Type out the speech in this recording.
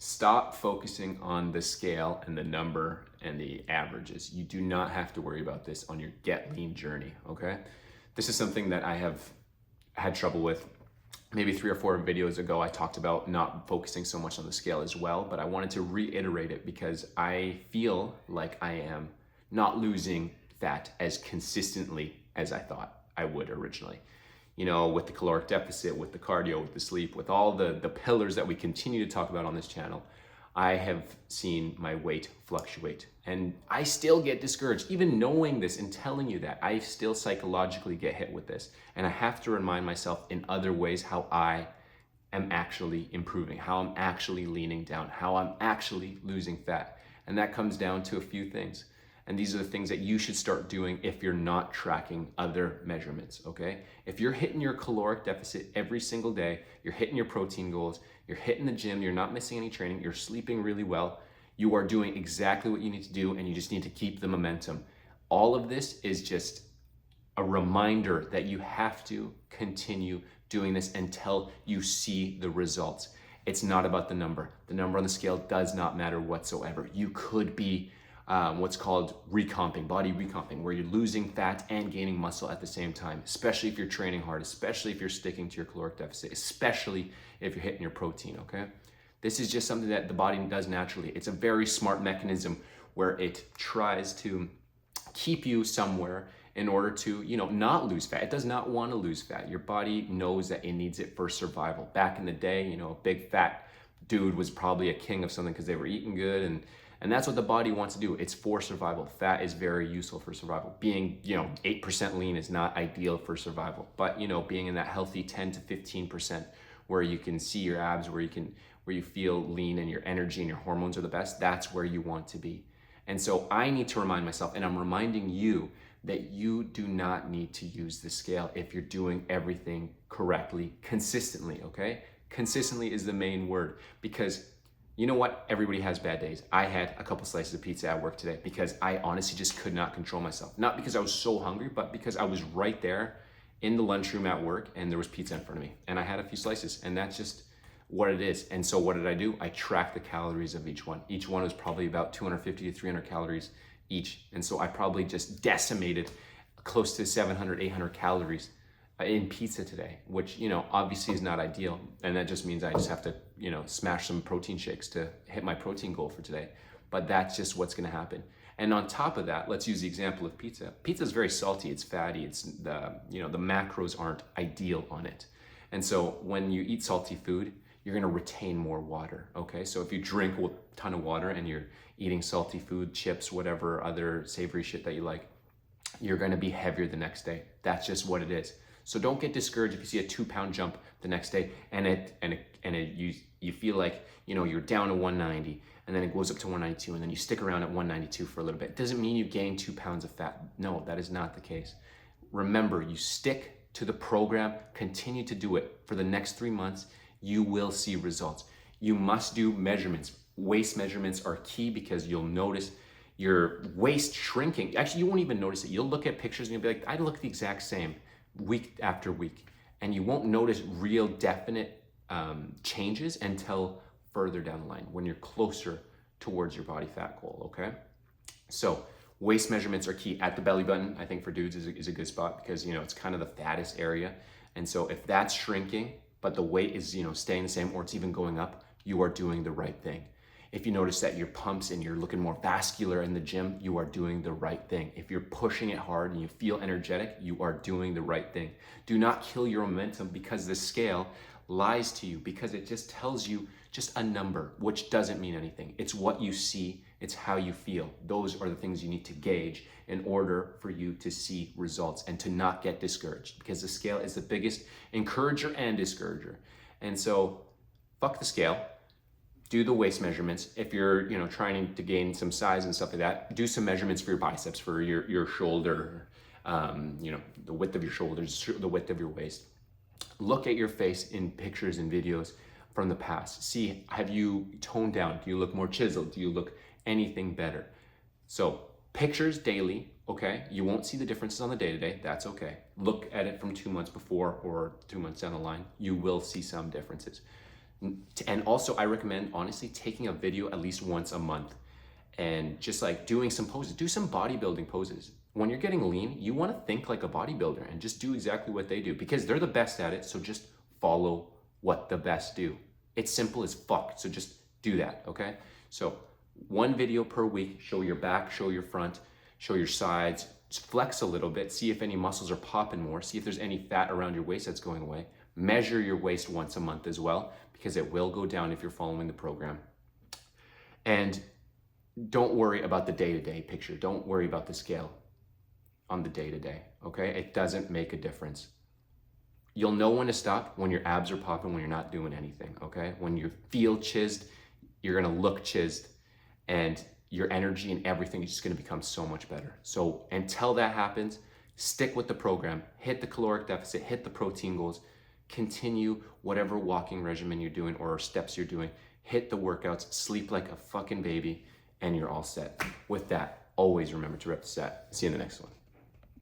Stop focusing on the scale and the number and the averages. You do not have to worry about this on your Get Lean journey, okay? This is something that I have had trouble with. Maybe 3 or 4 videos ago, I talked about not focusing so much on the scale as well, but I wanted to reiterate it because I feel like I am not losing fat as consistently as I thought I would originally. You know, with the caloric deficit, with the cardio, with the sleep, with all the pillars that we continue to talk about on this channel, I have seen my weight fluctuate. And I still get discouraged. Even knowing this and telling you that, I still psychologically get hit with this. And I have to remind myself in other ways how I am actually improving, how I'm actually leaning down, how I'm actually losing fat. And that comes down to a few things. And these are the things that you should start doing if you're not tracking other measurements, okay? If you're hitting your caloric deficit every single day, you're hitting your protein goals, you're hitting the gym, you're not missing any training, you're sleeping really well, you are doing exactly what you need to do, and you just need to keep the momentum. All of this is just a reminder that you have to continue doing this until you see the results. It's not about the number. The number on the scale does not matter whatsoever. You could be what's called recomping, body recomping, where you're losing fat and gaining muscle at the same time, especially if you're training hard, especially if you're sticking to your caloric deficit, especially if you're hitting your protein, okay? This is just something that the body does naturally. It's a very smart mechanism where it tries to keep you somewhere in order to, not lose fat. It does not want to lose fat. Your body knows that it needs it for survival. Back in the day, a big fat dude was probably a king of something because they were eating good, and that's what the body wants to do. It's for survival. Fat is very useful for survival. Being, 8% lean is not ideal for survival. But, being in that healthy 10 to 15% where you can see your abs, where you feel lean and your energy and your hormones are the best, that's where you want to be. And so I need to remind myself, and I'm reminding you, that you do not need to use the scale if you're doing everything correctly, consistently, okay? Consistently is the main word, because you know what? Everybody has bad days. I had a couple slices of pizza at work today because I honestly just could not control myself. Not because I was so hungry, but because I was right there in the lunchroom at work and there was pizza in front of me. And I had a few slices, and that's just what it is. And so what did I do? I tracked the calories of each one. Each one was probably about 250 to 300 calories each. And so I probably just decimated close to 700, 800 calories in pizza today, which, obviously is not ideal. And that just means I just have to, smash some protein shakes to hit my protein goal for today. But that's just what's gonna happen. And on top of that, let's use the example of pizza. Pizza is very salty, it's fatty, it's the macros aren't ideal on it. And so when you eat salty food, you're gonna retain more water, okay? So if you drink a ton of water and you're eating salty food, chips, whatever other savory shit that you like, you're gonna be heavier the next day. That's just what it is. So don't get discouraged if you see a 2-pound jump the next day and you feel like you're down to 190 and then it goes up to 192 and then you stick around at 192 for a little bit. It doesn't mean you gain 2 pounds of fat. No, that is not the case. Remember, you stick to the program, continue to do it for the next 3 months, you will see results. You must do measurements. Waist measurements are key because you'll notice your waist shrinking. Actually, you won't even notice it. You'll look at pictures and you'll be like, I look the exact same week after week. And you won't notice real definite changes until further down the line when you're closer towards your body fat goal, okay? So waist measurements are key. At the belly button, I think for dudes is a good spot because, it's kind of the fattest area. And so if that's shrinking, but the weight is, staying the same or it's even going up, you are doing the right thing. If you notice that your pumps and you're looking more vascular in the gym, you are doing the right thing. If you're pushing it hard and you feel energetic, you are doing the right thing. Do not kill your momentum because the scale lies to you, because it just tells you just a number, which doesn't mean anything. It's what you see, it's how you feel. Those are the things you need to gauge in order for you to see results and to not get discouraged, because the scale is the biggest encourager and discourager. And so fuck the scale. Do the waist measurements. If you're, trying to gain some size and stuff like that, do some measurements for your biceps, for your shoulder, the width of your shoulders, the width of your waist. Look at your face in pictures and videos from the past. See, have you toned down? Do you look more chiseled? Do you look anything better? So pictures daily, okay? You won't see the differences on the day-to-day, that's okay. Look at it from 2 months before or 2 months down the line. You will see some differences. And also I recommend honestly taking a video at least once a month and just like doing some poses, do some bodybuilding poses. When you're getting lean, you want to think like a bodybuilder and just do exactly what they do because they're the best at it. So just follow what the best do. It's simple as fuck. So just do that, okay? So one video per week, show your back, show your front, show your sides, just flex a little bit, see if any muscles are popping more, see if there's any fat around your waist that's going away. Measure your waist once a month as well, because it will go down if you're following the program. And don't worry about the day-to-day picture. Don't worry about the scale on the day-to-day, okay? It doesn't make a difference. You'll know when to stop when your abs are popping, when you're not doing anything, okay? When you feel chiseled, you're gonna look chiseled, and your energy and everything is just gonna become so much better. So until that happens, stick with the program, hit the caloric deficit, hit the protein goals, continue whatever walking regimen you're doing or steps you're doing, hit the workouts, sleep like a fucking baby, and you're all set. With that, always remember to rep the set. See you in the next one.